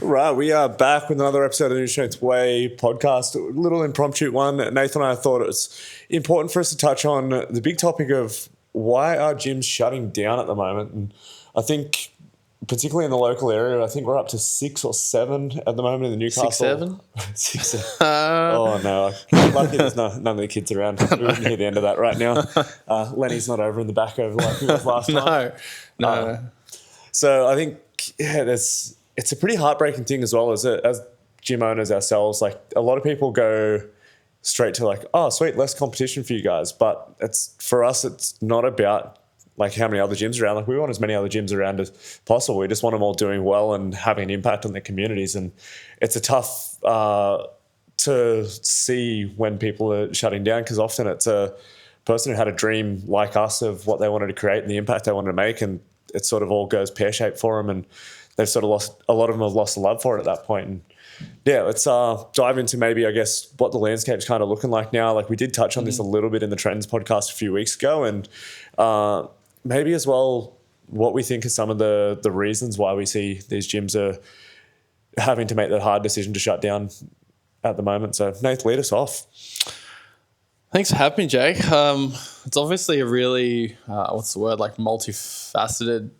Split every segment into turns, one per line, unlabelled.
Right, we are back with another episode of the Newstrength Way podcast, a little impromptu one. Nathan and I thought it was important for us to touch on the big topic of why are gyms shutting down at the moment. And I think, particularly in the local area, I think we're up to 6 or 7 at the moment in the Newcastle.
6, 7?
6, 7. Oh, no. Lucky there's none of the kids around. We wouldn't hear the end of that right now. Lenny's not over in the back over like he was last time.
No.
So I think, it's a pretty heartbreaking thing as well as gym owners ourselves. Like a lot of people go straight to like, oh, sweet, less competition for you guys. But for us, it's not about like how many other gyms are around. Like we want as many other gyms around as possible. We just want them all doing well and having an impact on their communities. And it's a tough to see when people are shutting down because often it's a person who had a dream like us of what they wanted to create and the impact they wanted to make, and it sort of all goes pear-shaped for them, and they've sort of a lot of them have lost the love for it at that point. And yeah, let's dive into maybe, I guess, what the landscape's kind of looking like now. Like we did touch on this a little bit in the Trends podcast a few weeks ago, and maybe as well what we think are some of the reasons why we see these gyms are having to make that hard decision to shut down at the moment. So Nath, lead us off.
Thanks for having me, Jake. It's obviously a really, multifaceted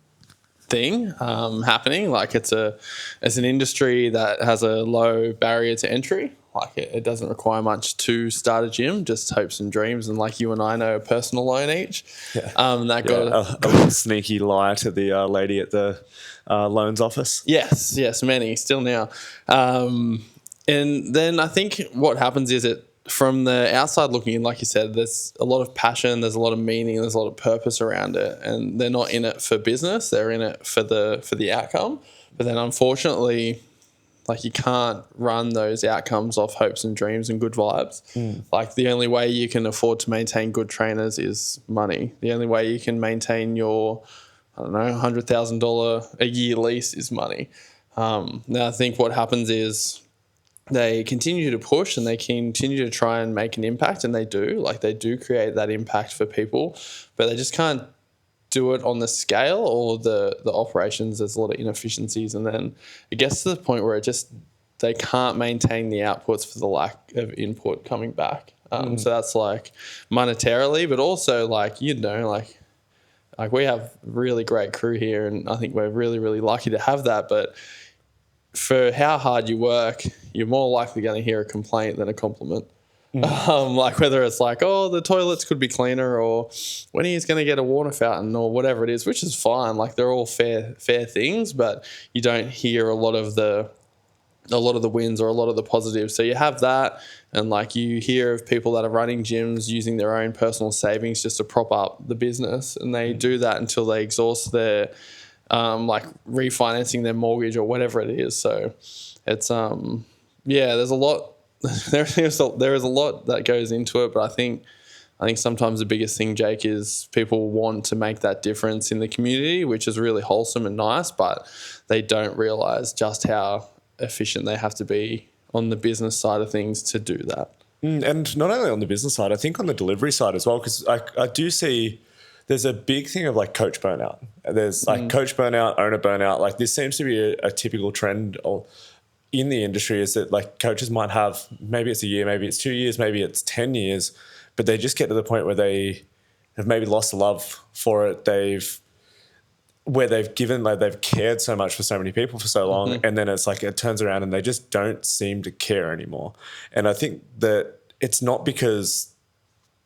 thing happening. Like it's an industry that has a low barrier to entry. Like it doesn't require much to start a gym, just hopes and dreams. And like you and I know, a personal loan each.
Yeah. A little sneaky lie to the lady at the loans office.
Yes, many still now. And then I think what happens is from the outside looking in, like you said, there's a lot of passion, there's a lot of meaning, there's a lot of purpose around it, and they're not in it for business, they're in it for the outcome. But then unfortunately, like you can't run those outcomes off hopes and dreams and good vibes. Like the only way you can afford to maintain good trainers is money. The only way you can maintain your, $100,000 a year lease is money. Now I think what happens is they continue to push and they continue to try and make an impact, and they do. Like they do create that impact for people, but they just can't do it on the scale or the operations. There's a lot of inefficiencies, and then it gets to the point where they can't maintain the outputs for the lack of input coming back. So that's like monetarily, but also like we have really great crew here, and I think we're really, really lucky to have that. But for how hard you work, you're more likely going to hear a complaint than a compliment. Like whether it's like, oh, the toilets could be cleaner, or when he's going to get a water fountain, or whatever it is, which is fine. Like they're all fair things, but you don't hear a lot of the wins or a lot of the positives. So you have that, and like you hear of people that are running gyms using their own personal savings just to prop up the business, and they do that until they exhaust their like refinancing their mortgage or whatever it is. So it's there's a lot. There is a lot that goes into it, but I think sometimes the biggest thing, Jake, is people want to make that difference in the community, which is really wholesome and nice, but they don't realize just how efficient they have to be on the business side of things to do that.
And not only on the business side, I think on the delivery side as well, because I do see there's a big thing of like coach burnout. There's like coach burnout, owner burnout. Like this seems to be a typical trend in the industry, is that like coaches might have, maybe it's a year, maybe it's 2 years, maybe it's 10 years, but they just get to the point where they have maybe lost the love for it. They've cared so much for so many people for so long, and then it's like it turns around and they just don't seem to care anymore. And I think that it's not because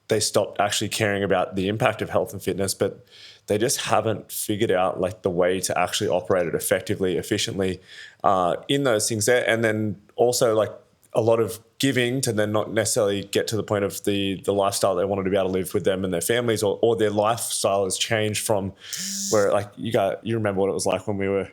they stopped actually caring about the impact of health and fitness, but they just haven't figured out like the way to actually operate it effectively, efficiently in those things there. And then also like a lot of giving to then not necessarily get to the point of the lifestyle they wanted to be able to live with them and their families, or their lifestyle has changed from where like you remember what it was like when we were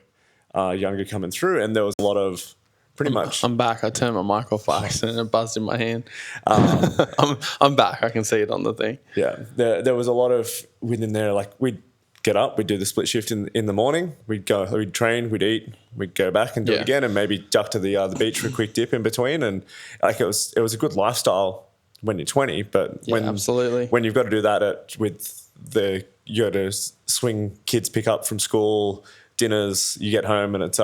younger coming through, and there was a lot of pretty much.
I'm back. I turned my mic off by accident and it buzzed in my hand. I'm back. I can see it on the thing.
Yeah. There was a lot of within there, like we'd get up, we'd do the split shift in the morning, we'd train, we'd eat, we'd go back and do it again, and maybe duck to the beach for a quick dip in between. And like it was a good lifestyle when you're 20, but
absolutely.
When you've got to do that you got to swing kids pick up from school, dinners, you get home and it's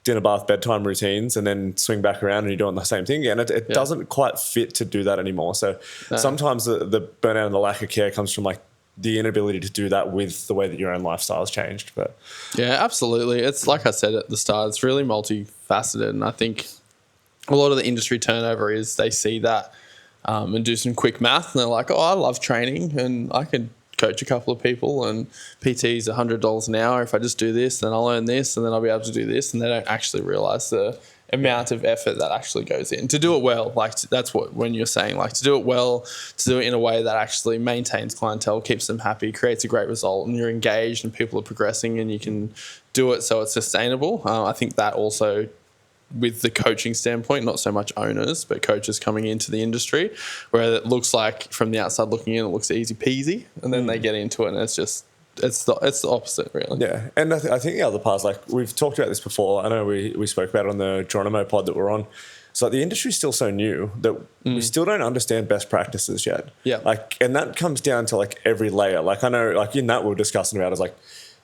dinner, bath, bedtime routines and then swing back around and you're doing the same thing again. It doesn't quite fit to do that anymore. So sometimes the burnout and the lack of care comes from like the inability to do that with the way that your own lifestyle has changed. But
yeah, absolutely. It's like I said at the start, it's really multifaceted. And I think a lot of the industry turnover is they see that and do some quick math and they're like, oh, I love training and I can coach a couple of people and PT's $100 an hour. If I just do this, then I'll earn this and then I'll be able to do this. And they don't actually realize the amount of effort that actually goes in to do it well. Like that's what, when you're saying like to do it well, to do it in a way that actually maintains clientele, keeps them happy, creates a great result and you're engaged and people are progressing and you can do it so it's sustainable. I think that also with the coaching standpoint, not so much owners, but coaches coming into the industry, where it looks like from the outside looking in, it looks easy peasy, and then they get into it, and it's just it's the opposite, really.
Yeah, and I think the other part is like we've talked about this before. I know we spoke about it on the Geronimo pod that we're on. So like, the industry's still so new that we still don't understand best practices yet.
Yeah,
like, and that comes down to like every layer. Like I know, like in that we were discussing about is like.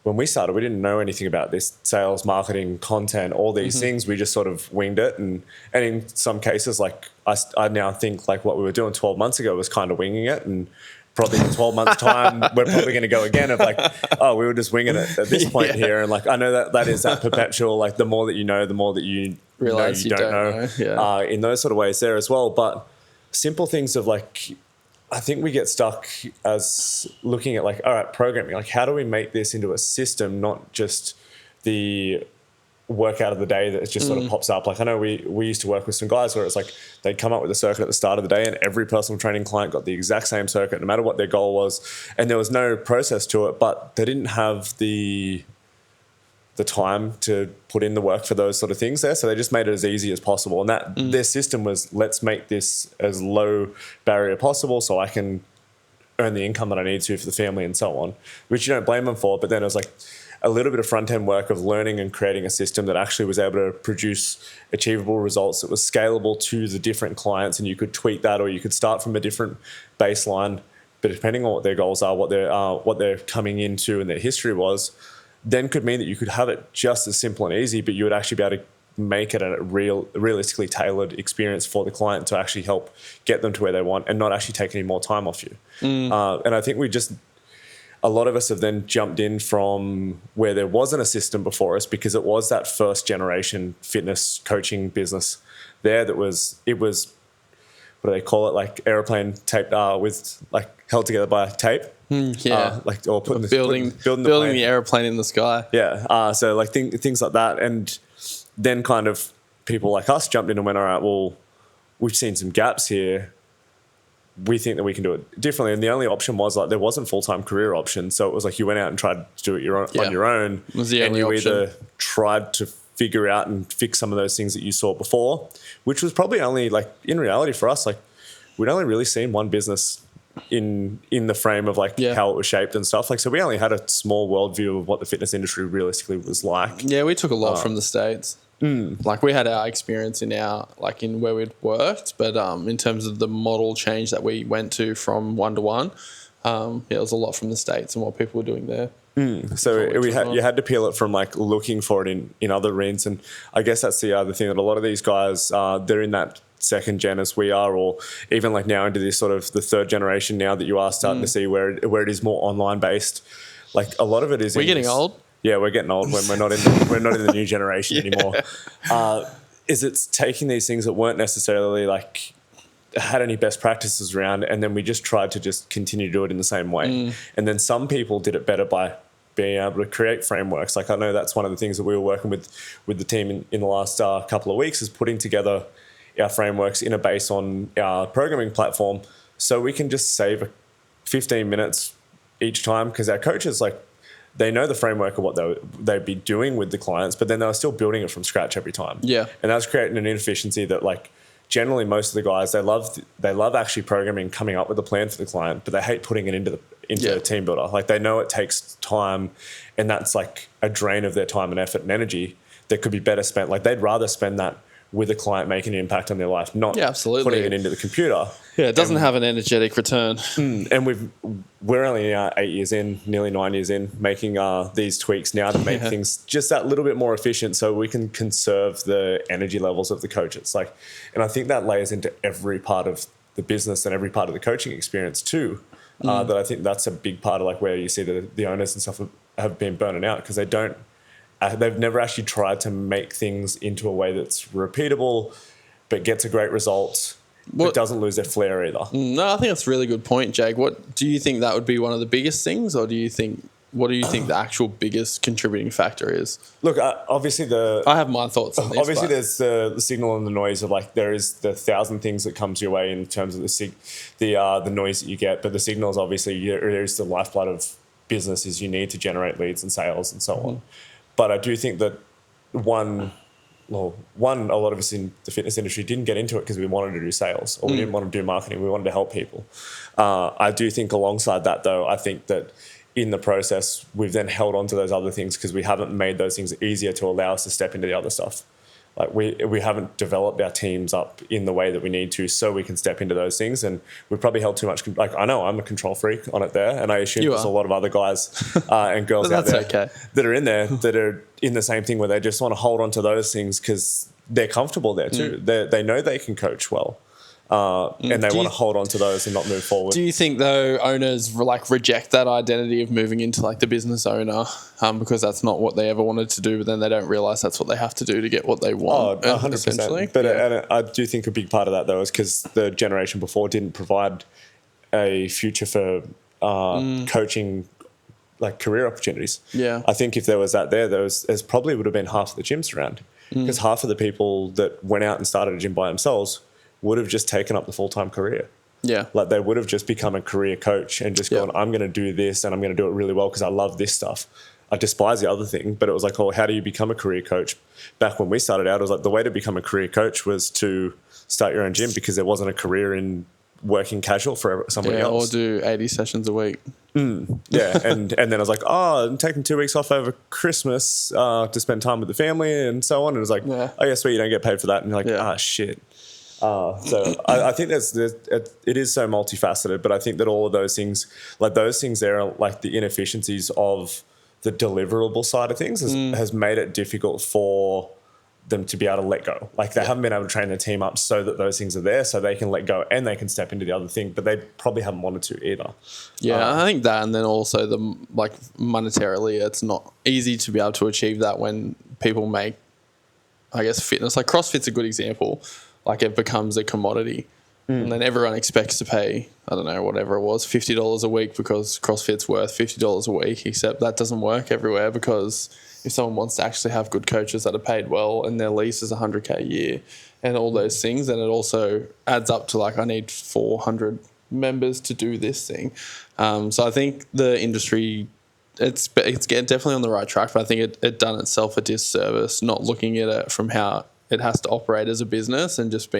When we started, we didn't know anything about this sales, marketing, content, all these things. We just sort of winged it. And in some cases, like I now think like what we were doing 12 months ago was kind of winging it. And probably in 12 months time, we're probably going to go again of like, oh, we were just winging it at this point here. And like, I know that is that perpetual, like the more that you know, the more that you realize you don't know.
Yeah.
In those sort of ways there as well. But simple things of like, I think we get stuck as looking at like, all right, programming, like how do we make this into a system, not just the workout of the day that just sort of pops up. Like I know we used to work with some guys where it's like they'd come up with a circuit at the start of the day and every personal training client got the exact same circuit no matter what their goal was. And there was no process to it, but they didn't have the time to put in the work for those sort of things there. So they just made it as easy as possible. And that their system was, let's make this as low barrier possible so I can earn the income that I need to for the family and so on, which you don't blame them for. But then it was like a little bit of front end work of learning and creating a system that actually was able to produce achievable results that was scalable to the different clients. And you could tweak that, or you could start from a different baseline, but depending on what their goals are, what they're coming into and their history was, then could mean that you could have it just as simple and easy, but you would actually be able to make it a realistically tailored experience for the client to actually help get them to where they want and not actually take any more time off you. And I think a lot of us have then jumped in from where there wasn't a system before us because it was that first generation fitness coaching business there that was, what do they call it? Like airplane tape with like held together by tape.
Like
or
building the airplane in the sky.
Yeah. So like things like that. And then kind of people like us jumped in and went, all right, well, we've seen some gaps here. We think that we can do it differently. And the only option was like there wasn't full-time career option. So it was like you went out and tried to do it on your own.
It was the only option.
Either tried to figure out and fix some of those things that you saw before, which was probably only like in reality for us, like we'd only really seen one business in the frame of like how it was shaped and stuff. Like, so we only had a small worldview of what the fitness industry realistically was like.
Yeah, we took a lot from the States. Like we had our experience in where we'd worked, but in terms of the model change that we went to from 1-to-1, it was a lot from the States and what people were doing there.
So you had to peel it from like looking for it in other arenas. And I guess that's the other thing that a lot of these guys, they're in that second gen as we are, or even like now into this sort of the third generation now that you are starting to see where it is more online based. Like a lot of it is.
We're getting old.
Yeah, we're getting old when we're not in the new generation anymore. Is it's taking these things that weren't necessarily like had any best practices around, and then we just tried to just continue to do it in the same way. And then some people did it better by being able to create frameworks. Like I know that's one of the things that we were working with the team in the last couple of weeks is putting together our frameworks in a base on our programming platform so we can just save 15 minutes each time, because our coaches, like, they know the framework of what they'd be doing with the clients, but then they were still building it from scratch every time. Yeah. And that's creating an inefficiency that, like, generally most of the guys, they love actually programming, coming up with a plan for the client, but they hate putting it into a team builder. Like, they know it takes time, and that's like a drain of their time and effort and energy that could be better spent. Like, they'd rather spend that with a client making an impact on their life, not
absolutely.
putting it into the computer.
Yeah, it doesn't have an energetic return.
And we're only 8 years in, nearly 9 years in, making these tweaks now to make things just that little bit more efficient, so we can conserve the energy levels of the coaches. And I think that layers into every part of the business and every part of the coaching experience too. That I think that's a big part of where you see the owners and stuff have been burning out because they've never actually tried to make things into a way that's repeatable, but gets a great result. It doesn't lose their flair either.
No, I think that's a really good point, Jake. What do you think that would be one of the biggest things, or what do you think the actual biggest contributing factor is?
Look, obviously
I have my thoughts on this.
Obviously, there's the signal and the noise of there is the 1,000 things that comes your way in terms of the noise that you get, but the signal is obviously there's the lifeblood of business is you need to generate leads and sales and so on. But I do think that a lot of us in the fitness industry didn't get into it because we wanted to do sales or we didn't want to do marketing. We wanted to help people. I do think alongside that, though, I think that in the process, we've then held on to those other things because we haven't made those things easier to allow us to step into the other stuff. We haven't developed our teams up in the way that we need to so we can step into those things. And we've probably held too much. I know I'm a control freak on it there. And I assume there's a lot of other guys and girls out there that are in there that are in the same thing where they just want to hold on to those things because they're comfortable there too. They know they can coach well. And they want to hold on to those and not move forward.
Do you think, though, owners reject that identity of moving into the business owner because that's not what they ever wanted to do, but then they don't realize that's what they have to do to get what they want?
100%. But and I do think a big part of that, though, is because the generation before didn't provide a future for coaching career opportunities.
Yeah.
I think if there was that there probably would have been half of the gyms around because half of the people that went out and started a gym by themselves would have just taken up the full-time career.
Yeah.
They would have just become a career coach and just gone, I'm going to do this and I'm going to do it really well because I love this stuff. I despise the other thing, but it was how do you become a career coach? Back when we started out, it was the way to become a career coach was to start your own gym because there wasn't a career in working casual for somebody else.
Or do 80 sessions a week.
Yeah, and then I was I'm taking 2 weeks off over Christmas to spend time with the family and so on. And it was oh yeah, sweet, you don't get paid for that. And you're shit. So I think it is so multifaceted, but I think that all of those things, those things there are the inefficiencies of the deliverable side of things has made it difficult for them to be able to let go. They haven't been able to train their team up so that those things are there so they can let go and they can step into the other thing, but they probably haven't wanted to either.
Yeah, I think that, and then also monetarily, it's not easy to be able to achieve that when people make, fitness. CrossFit's a good example. It becomes a commodity. And then everyone expects to pay, I don't know, whatever it was, $50 a week because CrossFit's worth $50 a week, except that doesn't work everywhere because if someone wants to actually have good coaches that are paid well and their lease is $100K a year and all those things, then it also adds up to I need 400 members to do this thing. So I think the industry, it's definitely on the right track, but I think it done itself a disservice not looking at it from how it has to operate as a business and just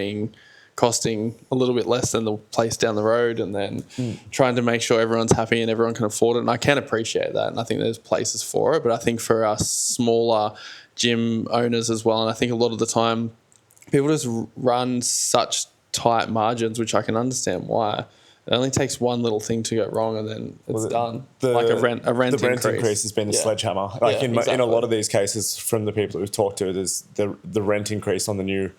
costing a little bit less than the place down the road and then trying to make sure everyone's happy and everyone can afford it. And I can appreciate that. And I think there's places for it. But I think for us smaller gym owners as well, and I think a lot of the time people just run such tight margins, which I can understand why. It only takes one little thing to go wrong and then it's done. A rent
increase has been the sledgehammer. In a lot of these cases from the people that we've talked to, there's the rent increase on the new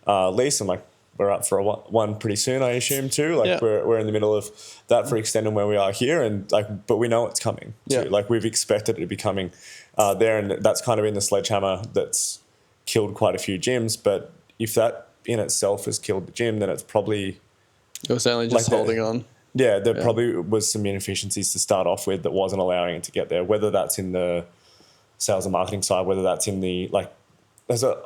lease, and we're up for one pretty soon, I assume too. We're in the middle of that for extending where we are here, and but we know it's coming too. We've expected it to be coming there, and that's kind of been the sledgehammer that's killed quite a few gyms. But if that in itself has killed the gym, then it's probably
it was only just holding on.
Yeah, there probably was some inefficiencies to start off with that wasn't allowing it to get there, whether that's in the sales and marketing side, whether that's in the there's a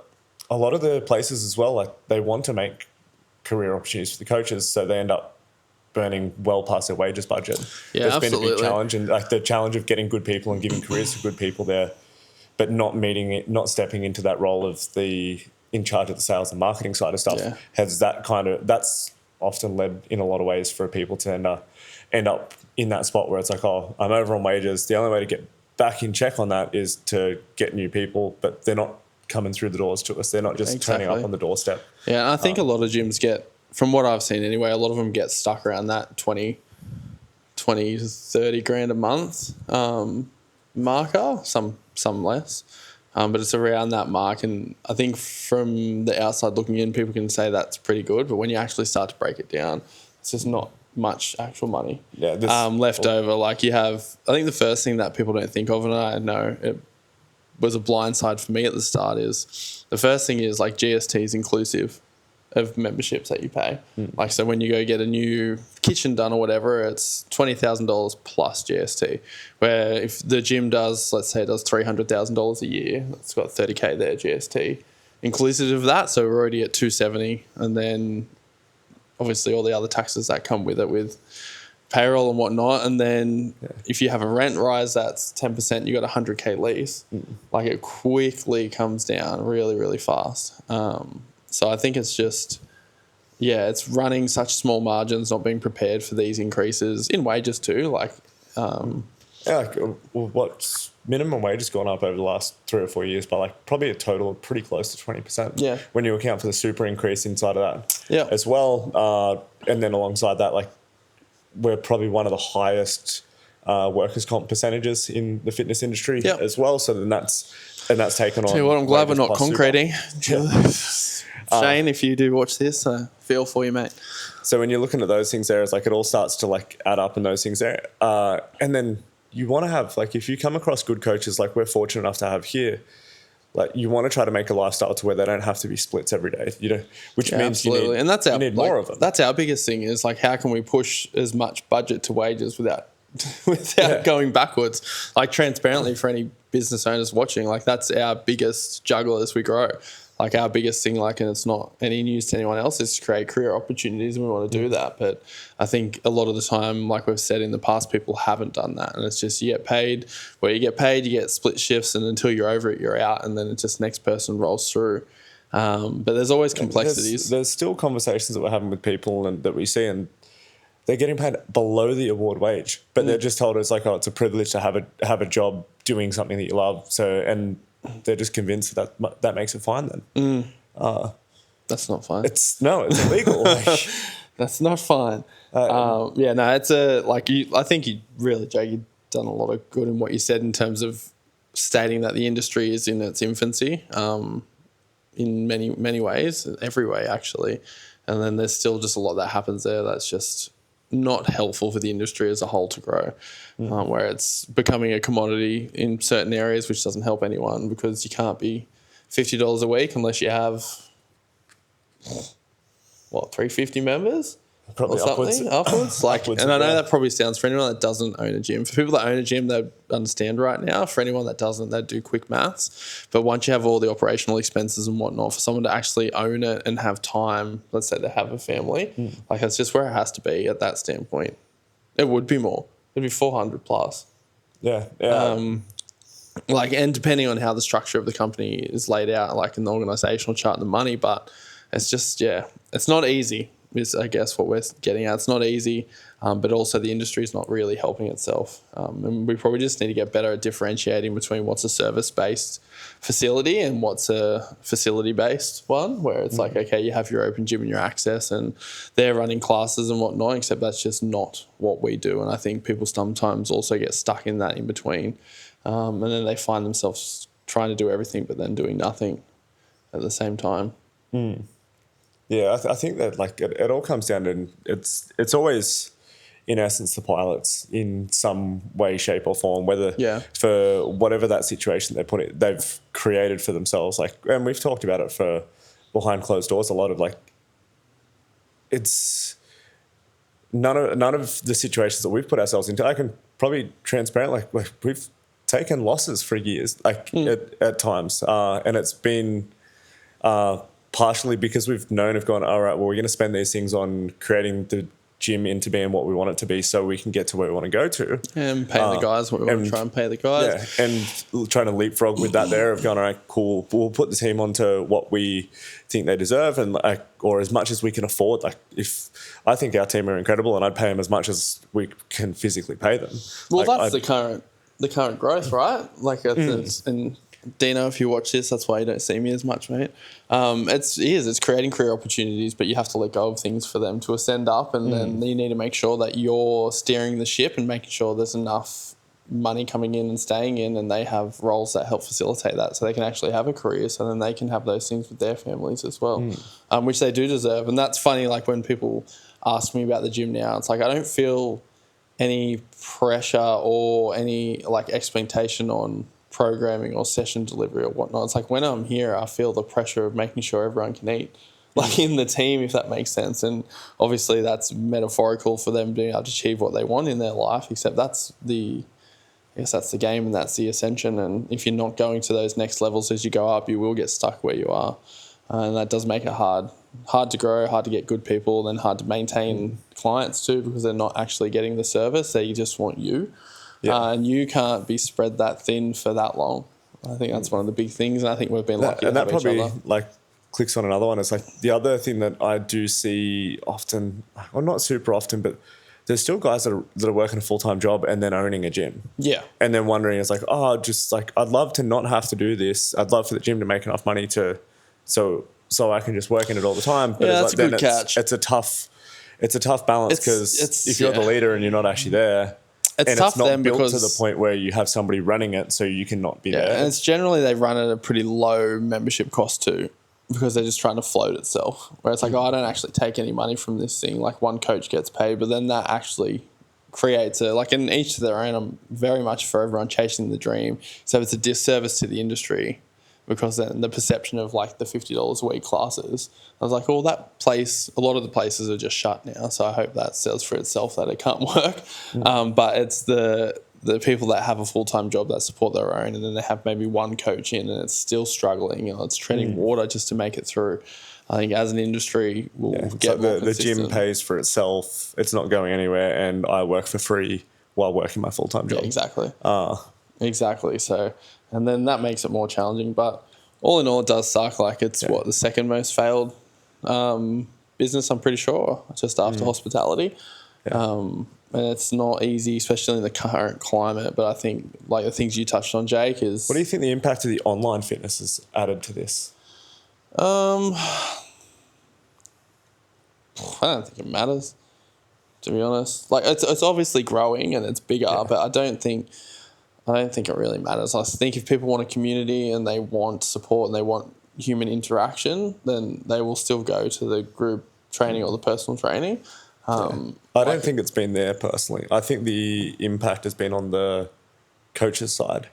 lot of the places as well, they want to make career opportunities for the coaches, so they end up burning well past their wages budget.
Yeah,
There's
absolutely.
been a big challenge, and the challenge of getting good people and giving careers to good people there, but not stepping into that role of in charge of the sales and marketing side of stuff has that's often led in a lot of ways for people to end up in that spot where it's I'm over on wages. The only way to get back in check on that is to get new people, but they're not coming through the doors to us. They're not just turning up on the doorstep.
Yeah, and I think a lot of gyms get, from what I've seen anyway, a lot of them get stuck around that 20 to 30 grand a month marker, some less. But it's around that mark, and I think from the outside looking in, people can say that's pretty good, but when you actually start to break it down, it's just not much actual money left over. Like you have, I think the first thing that people don't think of, and I know it was a blindside for me at the start, is the first thing is like GST is inclusive of memberships that you pay. Like, so when you go get a new kitchen done or whatever, it's $20,000 plus GST. Where if the gym does, let's say it does $300,000 a year, it's got 30K there GST inclusive of that. So we're already at 270, and then obviously all the other taxes that come with it, with payroll and whatnot. And then if you have a rent rise, that's 10%, you got a 100K lease. Like it quickly comes down really, really fast. So I think it's just, it's running such small margins, not being prepared for these increases in wages too. Like,
what's minimum wage has gone up over the last 3 or 4 years by like probably a total of pretty close to 20%.
Yeah.
When you account for the super increase inside of that.
Yeah.
As well. And then alongside that, like we're probably one of the highest workers' comp percentages in the fitness industry as well. So then that's taken on.
Tell you what, I'm glad we're not concreting. Shane, if you do watch this, I feel for you, mate.
So when you're looking at those things there, it's like it all starts to like add up in those things there. And then you want to have, like, if you come across good coaches like we're fortunate enough to have here, like you want to try to make a lifestyle to where they don't have to be splits every day, you know, which means you need more of them.
That's our biggest thing, is like, how can we push as much budget to wages without going backwards? Like, transparently for any business owners watching, like that's our biggest juggle as we grow. Like our biggest thing, like, and it's not any news to anyone else, is to create career opportunities, and we want to do that. But I think a lot of the time, like we've said in the past, people haven't done that, and it's just you get paid where you get paid, you get split shifts, and until you're over it, you're out, and then it's just next person rolls through. But there's always complexities.
There's still conversations that we're having with people and that we see, and they're getting paid below the award wage, but they're just told it's like, oh, it's a privilege to have a job doing something that you love. So, and they're just convinced that makes it fine then.
That's not fine.
It's illegal. Like,
that's not fine. It's I think you really, Jake, you've done a lot of good in what you said in terms of stating that the industry is in its infancy, in many, many ways, every way actually. And then there's still just a lot that happens there that's just not helpful for the industry as a whole to grow, where it's becoming a commodity in certain areas, which doesn't help anyone, because you can't be $50 a week unless you have 350 members.
Probably
or something upwards. Like, and I know that probably sounds, for anyone that doesn't own a gym, for people that own a gym, they understand right now. For anyone that doesn't, they do quick maths. But once you have all the operational expenses and whatnot, for someone to actually own it and have time, let's say they have a family, like that's just where it has to be at that standpoint. It would be more. It'd be 400 plus.
Yeah.
And depending on how the structure of the company is laid out, like in the organizational chart and the money, but it's just, it's not easy. Is I guess what we're getting at. It's not easy, but also the industry is not really helping itself. And we probably just need to get better at differentiating between what's a service-based facility and what's a facility-based one, where it's like, okay, you have your open gym and your access and they're running classes and whatnot, except that's just not what we do. And I think people sometimes also get stuck in that in between. And then they find themselves trying to do everything but then doing nothing at the same time.
Yeah, I think that like it all comes down to it's always in essence the pilots in some way, shape, or form. Whether for whatever that situation they've created for themselves. Like, and we've talked about it for behind closed doors. A lot of like, it's none of the situations that we've put ourselves into. I can probably transparent like we've taken losses for years, like at times, and it's been. Partially because we've gone, all right, well, we're going to spend these things on creating the gym into being what we want it to be so we can get to where we want to go to.
And paying the guys what we want to try and pay the guys.
Yeah, and trying to leapfrog with that there of going, all right, cool, we'll put the team onto what we think they deserve and or as much as we can afford. Like, if I think our team are incredible and I'd pay them as much as we can physically pay them.
Well, that's the current growth, right? Like, and Dino, if you watch this, that's why you don't see me as much, mate. It's creating career opportunities, but you have to let go of things for them to ascend up, and then you need to make sure that you're steering the ship and making sure there's enough money coming in and staying in, and they have roles that help facilitate that, so they can actually have a career, so then they can have those things with their families as well, which they do deserve. And that's funny, like when people ask me about the gym now, it's like I don't feel any pressure or any like expectation on programming or session delivery or whatnot. It's like when I'm here, I feel the pressure of making sure everyone can eat, like in the team, if that makes sense. And obviously that's metaphorical for them being able to achieve what they want in their life, except that's the game and that's the ascension. And if you're not going to those next levels as you go up, you will get stuck where you are. And that does make it hard to grow, hard to get good people, then hard to maintain clients too, because they're not actually getting the service. They just want you. And you can't be spread that thin for that long. I think that's one of the big things, and I think we've been lucky to have each other. And that probably
like clicks on another one. It's like the other thing that I do see often, well, not super often, but there's still guys that are working a full-time job and then owning a gym.
Yeah.
And then wondering, it's like, just like, I'd love to not have to do this. I'd love for the gym to make enough money so I can just work in it all the time. But
that's
like,
a good catch.
It's a tough balance, because if you're the leader and you're not actually there,
it's tough
not
then
built
because
to the point where you have somebody running it, so you cannot be there.
And it's generally they run at a pretty low membership cost too, because they're just trying to float itself. Where it's like, I don't actually take any money from this thing. Like one coach gets paid, but then that actually creates in each to their own. I'm very much for everyone chasing the dream. So it's a disservice to the industry, because then the perception of like the $50 a week classes, I was like, that place, a lot of the places are just shut now. So I hope that sells for itself that it can't work. But it's the people that have a full-time job that support their own, and then they have maybe one coach in and it's still struggling. It's treading water just to make it through. I think as an industry, we'll get more consistent.
The gym pays for itself. It's not going anywhere, and I work for free while working my full-time job.
Yeah, exactly. Exactly. So, and then that makes it more challenging. But all in all, it does suck. Like it's the second most failed business, I'm pretty sure, just after hospitality. And it's not easy, especially in the current climate. But I think like the things you touched on, Jake, is...
What do you think the impact of the online fitness has added to this?
I don't think it matters, to be honest. Like it's obviously growing and it's bigger, but I don't think it really matters. I think if people want a community and they want support and they want human interaction, then they will still go to the group training or the personal training.
I don't think it's been there personally. I think the impact has been on the coaches' side.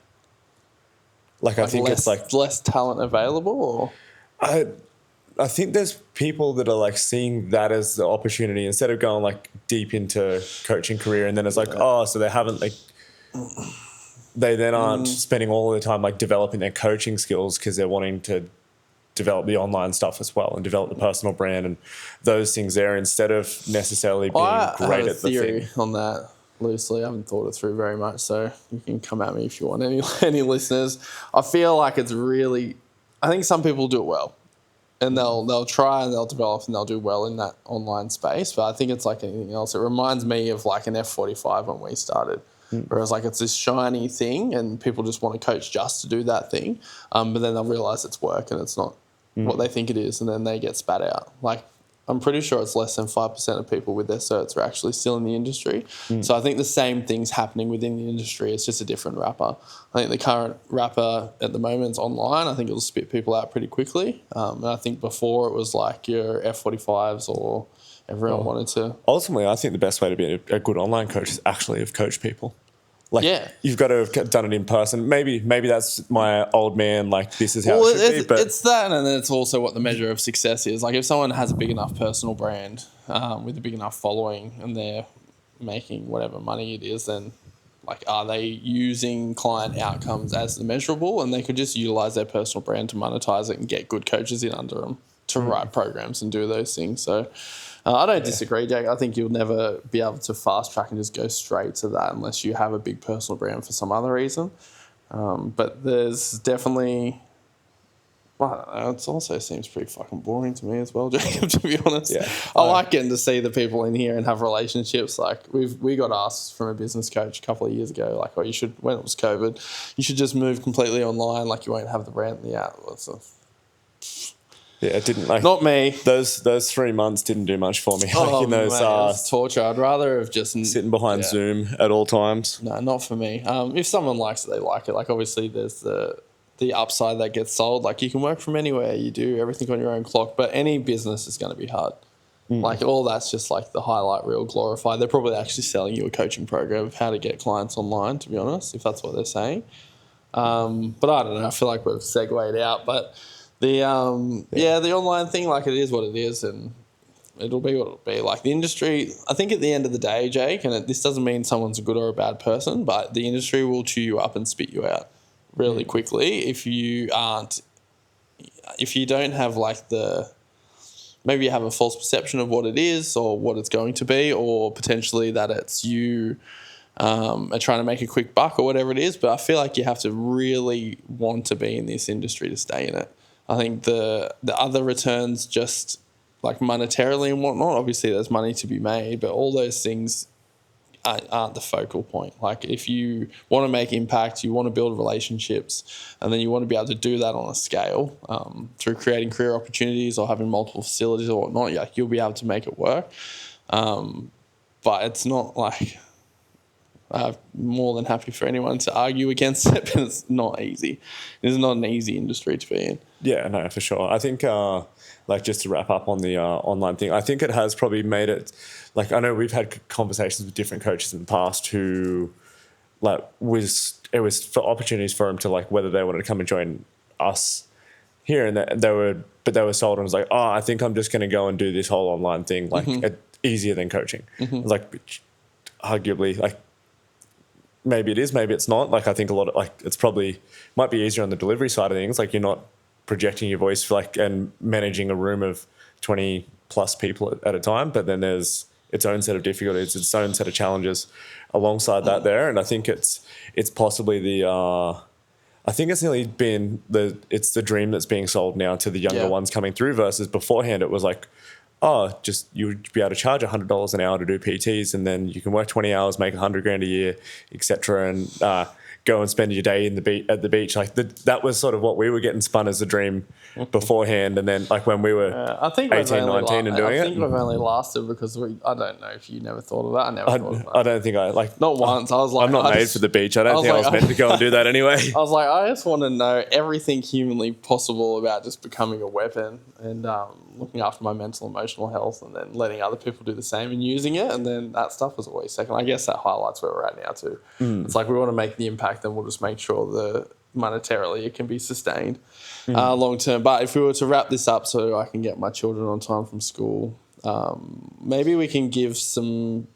I think it's like
less talent available, or
I think there's people that are like seeing that as the opportunity instead of going like deep into coaching career, and then it's like, so they haven't like. They then aren't spending all the time like developing their coaching skills, because they're wanting to develop the online stuff as well and develop the personal brand and those things there, instead of necessarily being great at the thing.
I have a theory on that loosely. I haven't thought it through very much, so you can come at me if you want, any listeners. I feel like it's really... I think some people do it well, and they'll try and they'll develop and they'll do well in that online space, but I think it's like anything else. It reminds me of like an F45 when we started. Whereas like it's this shiny thing and people just want to coach just to do that thing. But then they'll realise it's work and it's not what they think it is, and then they get spat out. Like I'm pretty sure it's less than 5% of people with their certs are actually still in the industry. So I think the same thing's happening within the industry. It's just a different wrapper. I think the current wrapper at the moment is online. I think it'll spit people out pretty quickly. And I think before it was like your F45s or... Everyone wanted to...
Ultimately, I think the best way to be a good online coach is actually to coach people. Like, you've got to have done it in person. Maybe that's my old man, like, this is how it should be. But
it's that, and then it's also what the measure of success is. Like, if someone has a big enough personal brand with a big enough following and they're making whatever money it is, then, like, are they using client outcomes as the measurable? And they could just utilise their personal brand to monetize it and get good coaches in under them to write programs and do those things. So... I don't disagree, Jake. I think you'll never be able to fast track and just go straight to that unless you have a big personal brand for some other reason. But there's definitely I don't know. It also seems pretty fucking boring to me as well, Jacob, to be honest.
Yeah.
I like getting to see the people in here and have relationships. Like we got asked from a business coach a couple of years ago, like, oh, you should, when it was COVID, you should just move completely online, like you won't have the rent and the out.
Yeah, it didn't like
Not me.
those 3 months didn't do much for me. Like
Oh,
in those
mate, it was torture. I'd rather have just
sitting behind Zoom at all times.
No, not for me. If someone likes it, they like it. Like obviously, there's the upside that gets sold. Like you can work from anywhere. You do everything on your own clock. But any business is going to be hard. Like all that's just like the highlight reel glorified. They're probably actually selling you a coaching program of how to get clients online, to be honest, if that's what they're saying. But I don't know. I feel like we've segued out. But the the online thing, like it is what it is, and it'll be what it'll be. Like the industry, I think at the end of the day, Jake, and this doesn't mean someone's a good or a bad person, but the industry will chew you up and spit you out really quickly if you don't have like maybe you have a false perception of what it is or what it's going to be, or potentially that it's you are trying to make a quick buck or whatever it is. But I feel like you have to really want to be in this industry to stay in it. I think the other returns, just like monetarily and whatnot, obviously there's money to be made, but all those things aren't the focal point. Like if you want to make impact, you want to build relationships, and then you want to be able to do that on a scale through creating career opportunities or having multiple facilities or whatnot, like you'll be able to make it work. But it's not like, I'm more than happy for anyone to argue against it, but it's not easy. It's not an easy industry to be in.
Yeah, no, for sure. I think, like, just to wrap up on the online thing, I think it has probably made it, like, I know we've had conversations with different coaches in the past who, like, it was for opportunities for them to, like, whether they wanted to come and join us here, and they were sold and was like, oh, I think I'm just going to go and do this whole online thing, like, easier than coaching. Like, arguably, like, maybe it is, maybe it's not. Like, I think a lot of, like, it's probably might be easier on the delivery side of things. Like, you're not projecting your voice for, like, and managing a room of 20 plus people at a time. But then there's its own set of difficulties, its own set of challenges alongside that there. And I think it's possibly I think it's nearly been it's the dream that's being sold now to the younger ones coming through, versus beforehand it was like, oh, just you would be able to charge $100 an hour to do PTs, and then you can work 20 hours, make $100,000 a year, etc., and go and spend your day at the beach. Like that was sort of what we were getting spun as a dream beforehand, and then like when we were
I think
18, 19 and doing it.
I think we've only lasted because I don't know if you never thought of that. I never thought of that.
I don't think I like.
Not once. I was like,
I'm not made for the beach. I don't think I was meant to go and do that anyway.
I was like, I just want to know everything humanly possible about just becoming a weapon and looking after my mental, emotional health, and then letting other people do the same and using it. And then that stuff was always second. I guess that highlights where we're at now too. It's like we want to make the impact, and we'll just make sure that monetarily it can be sustained long term. But if we were to wrap this up so I can get my children on time from school, maybe we can give some,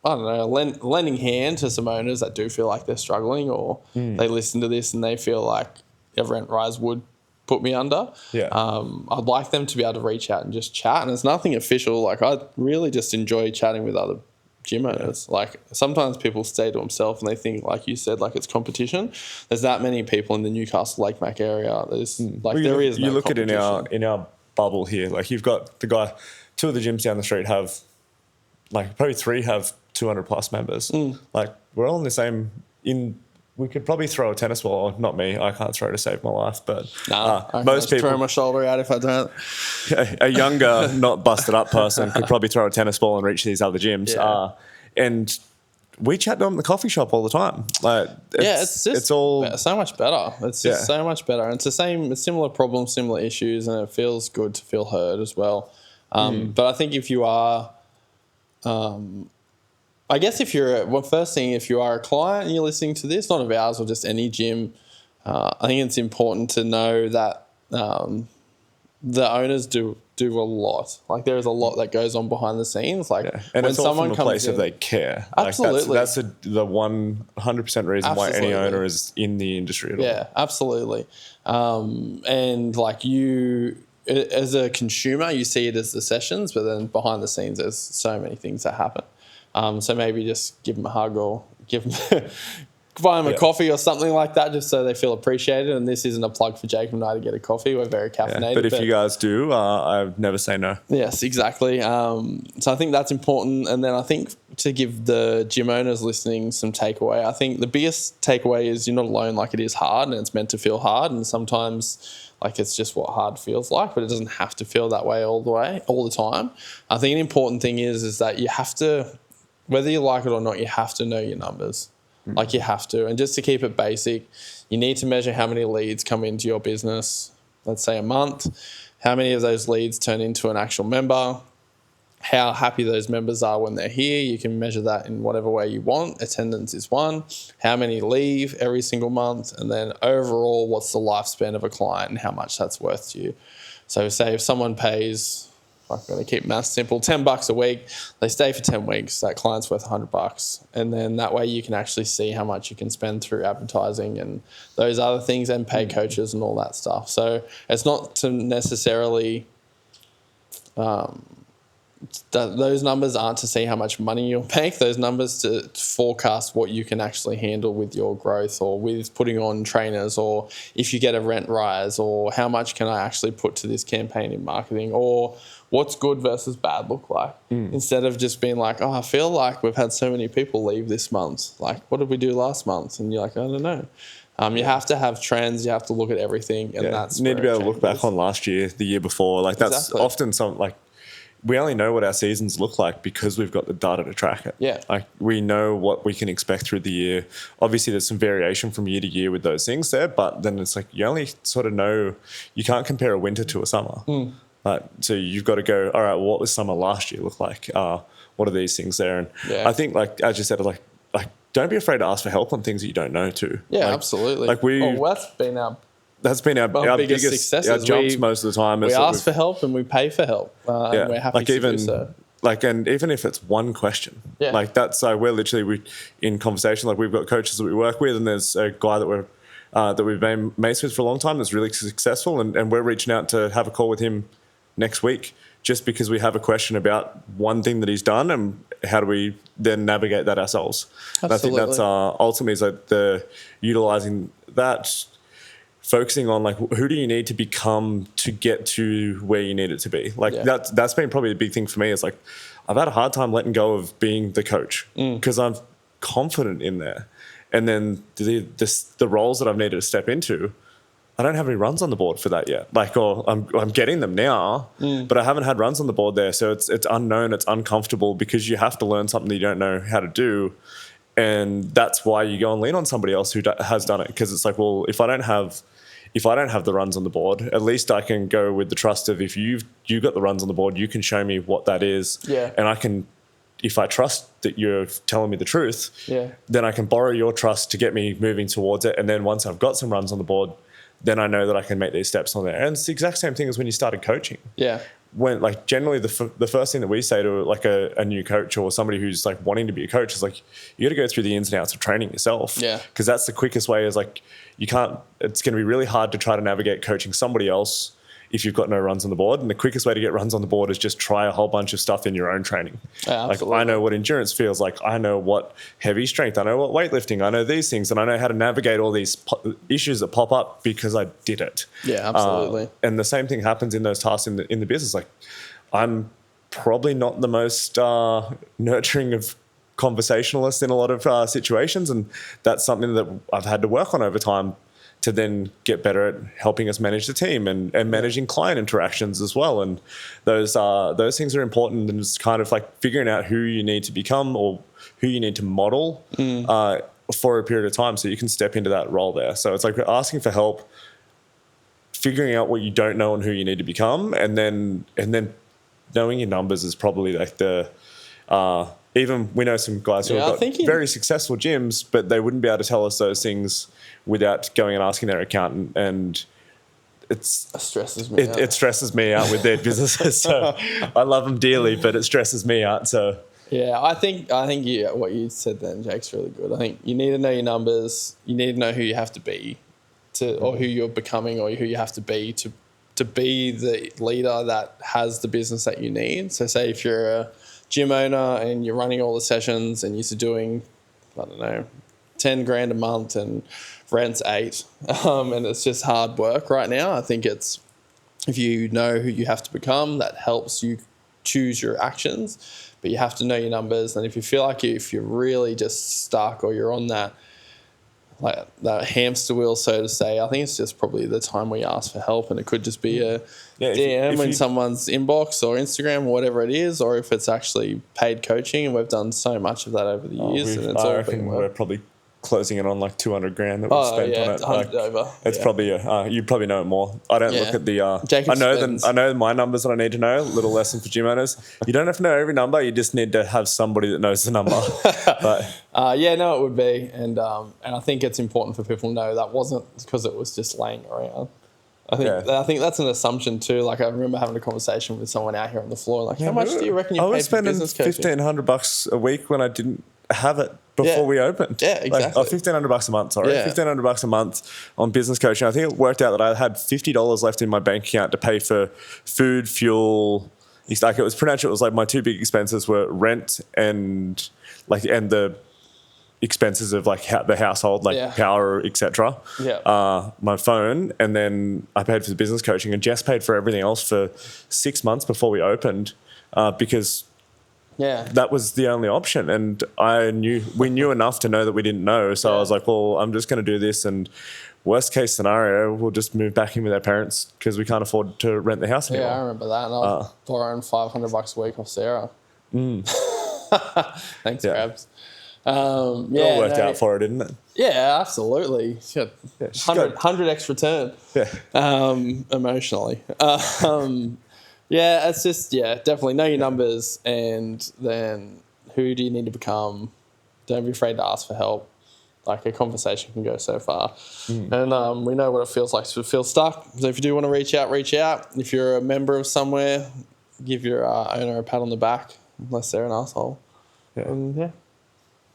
I don't know, lending hand to some owners that do feel like they're struggling, or they listen to this and they feel like a rent rise would put me under. I'd like them to be able to reach out and just chat, and it's nothing official. Like I really just enjoy chatting with other gym owners. Like sometimes people stay to themselves and they think, like you said, like it's competition. There's that many people in the Newcastle Lake Mac area. There's like there is.
You look at it in our bubble here. Like you've got the guy. 2 of the gyms down the street have, like probably 3 have 200 plus members. Like we're all in the same. We could probably throw a tennis ball. Not me. I can't throw to save my life. But most people
throw my shoulder out if I don't.
A younger, not busted up person could probably throw a tennis ball and reach these other gyms. And we chat to them in the coffee shop all the time. Like it's all
so much better. It's just so much better. And it's similar problems, similar issues, and it feels good to feel heard as well. But I think if you are, I guess if you're, first thing, if you are a client and you're listening to this, not of ours or just any gym, I think it's important to know that the owners do a lot. Like there is a lot that goes on behind the scenes. Like
and
when
it's all
someone
from a
comes
place
in,
if they care.
Absolutely.
Like that's the 100% reason why any owner is in the industry at all.
Yeah, absolutely. And like you, as a consumer, you see it as the sessions, but then behind the scenes, there's so many things that happen. So maybe just give them a hug or buy them a coffee or something like that, just so they feel appreciated. And this isn't a plug for Jacob and I to get a coffee. We're very caffeinated.
But if you guys do, I never say no.
Yes, exactly. So I think that's important. And then I think to give the gym owners listening some takeaway, I think the biggest takeaway is you're not alone. Like, it is hard and it's meant to feel hard. And sometimes like it's just what hard feels like, but it doesn't have to feel that way all the time. I think an important thing is that you have to, whether you like it or not, you have to know your numbers. Like, you have to. And just to keep it basic, you need to measure how many leads come into your business, let's say a month, how many of those leads turn into an actual member, how happy those members are when they're here. You can measure that in whatever way you want. Attendance is one. How many leave every single month? And then overall, what's the lifespan of a client and how much that's worth to you. So say if someone pays, I'm going to keep maths simple, $10 a week, they stay for 10 weeks, that client's worth $100. And then that way you can actually see how much you can spend through advertising and those other things and pay coaches and all that stuff. So it's not to necessarily, those numbers aren't to see how much money you'll make. Those numbers to forecast what you can actually handle with your growth or with putting on trainers, or if you get a rent rise, or how much can I actually put to this campaign in marketing, or what's good versus bad look like, instead of just being like, oh, I feel like we've had so many people leave this month. Like, what did we do last month? And you're like, I don't know. You have to have trends. You have to look at everything. And that's
you need to be able to look back on last year, the year before. Like, that's often like, we only know what our seasons look like because we've got the data to track it.
Yeah.
Like, we know what we can expect through the year. Obviously, there's some variation from year to year with those things there, but then it's like you only sort of know, you can't compare a winter to a summer. So you've got to go, all right, well, what was summer last year look like? What are these things there? And I think, like, as you said, like don't be afraid to ask for help on things that you don't know too.
Yeah,
like,
absolutely.
Like that's been our biggest
successes.
Our jumps most of the time.
We ask for help and we pay for help. And we're happy to do so.
Like, and even if it's one question, like that's, we're literally, in conversation, like we've got coaches that we work with, and there's a guy that we've been mates with for a long time that's really successful, and we're reaching out to have a call with him next week, just because we have a question about one thing that he's done and how do we then navigate that ourselves. And I think that's ultimately is like the utilizing that, focusing on like, who do you need to become to get to where you need it to be? Like that's been probably a big thing for me. Is like, I've had a hard time letting go of being the coach because I'm confident in there. And then the roles that I've needed to step into, I don't have any runs on the board for that yet. Like, or I'm getting them now, but I haven't had runs on the board there. So it's unknown, it's uncomfortable because you have to learn something that you don't know how to do. And that's why you go and lean on somebody else who has done it. Because it's like, well, if I don't have the runs on the board, at least I can go with the trust of, if you've got the runs on the board, you can show me what that is.
Yeah.
And I can, if I trust that you're telling me the truth, then I can borrow your trust to get me moving towards it. And then once I've got some runs on the board, then I know that I can make these steps on there. And it's the exact same thing as when you started coaching. Yeah. When, like, generally the first thing that we say to like a new coach or somebody who's like wanting to be a coach is like, you got to go through the ins and outs of training yourself. Yeah. Because that's the quickest way. Is like, it's going to be really hard to try to navigate coaching somebody else if you've got no runs on the board. And the quickest way to get runs on the board is just try a whole bunch of stuff in your own training. Yeah, like, I know what endurance feels like. I know what heavy strength. I know what weightlifting. I know these things. And I know how to navigate all these issues that pop up because I did it. Yeah, absolutely. And the same thing happens in those tasks in the business. Like, I'm probably not the most nurturing of conversationalists in a lot of situations. And that's something that I've had to work on over time to then get better at helping us manage the team and managing client interactions as well. And those things are important, and it's kind of like figuring out who you need to become or who you need to model for a period of time so you can step into that role there. So it's like asking for help, figuring out what you don't know and who you need to become, and then knowing your numbers is probably like the even we know some guys who have got very successful gyms, but they wouldn't be able to tell us those things without going and asking their accountant, and it stresses me out. It stresses me out with their businesses. So I love them dearly, but it stresses me out. So
yeah, I think what you said then, Jake's really good. I think you need to know your numbers. You need to know who you have to be or who you're becoming, or who you have to be to be the leader that has the business that you need. So say if you're a gym owner and you're running all the sessions and you're doing, I don't know, 10 grand a month and rent's 8, and it's just hard work right now. I think it's, if you know who you have to become, that helps you choose your actions, but you have to know your numbers. And if you feel like if you're really just stuck or you're on that hamster wheel, so to say, I think it's just probably the time where you ask for help, and it could just be a DM in someone's inbox or Instagram or whatever it is, or if it's actually paid coaching, and we've done so much of that over the years, and it's
I
all
reckon
been
we're probably closing it on like 200 grand that we've spent on it. Like,
over.
it's probably you probably know it more. I don't look at the. I know my numbers that I need to know. Little lesson for gym owners: you don't have to know every number. You just need to have somebody that knows the number.
No, it would be, and I think it's important for people to know that wasn't because it was just laying around. I think that's an assumption too. Like, I remember having a conversation with someone out here on the floor, like, how much do you reckon you paid for business coaching? I was spending
$1,500 a week when I didn't have it before we opened.
Yeah, exactly.
Like, $1,500 a month, sorry. Yeah. $1,500 a month on business coaching. I think it worked out that I had $50 left in my bank account to pay for food, fuel. Like, it was pretty much, it was like my two big expenses were rent and the expenses of like the household, like power, etc. My phone, and then I paid for the business coaching, and Jess paid for everything else for 6 months before we opened, because that was the only option. And we knew enough to know that we didn't know. So I was like, well, I'm just going to do this, and worst case scenario, we'll just move back in with our parents because we can't afford to rent the house anymore.
Yeah, I remember that. And I was borrowing $500 a week off Sarah. Thanks, Grabs.
It all worked out for her, didn't it?
Yeah, absolutely. She had 100x return. Emotionally. It's just, definitely know your numbers, and then who do you need to become? Don't be afraid to ask for help. Like, a conversation can go so far. And we know what it feels like to feel stuck. So if you do want to reach out. If you're a member of somewhere, give your owner a pat on the back, unless they're an asshole.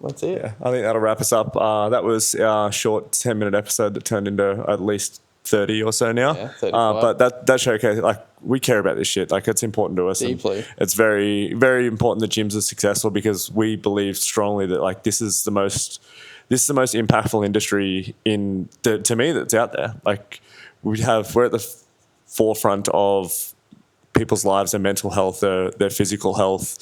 That's it.
I think that'll wrap us up. That was our short 10-minute episode that turned into at least 30 or so now. 35. But that showcase, like, we care about this shit. Like, it's important to us.
Deeply.
It's very, very important that gyms are successful, because we believe strongly that, like, this is the most impactful industry to me that's out there. Like, we're at the forefront of people's lives, their mental health, their physical health,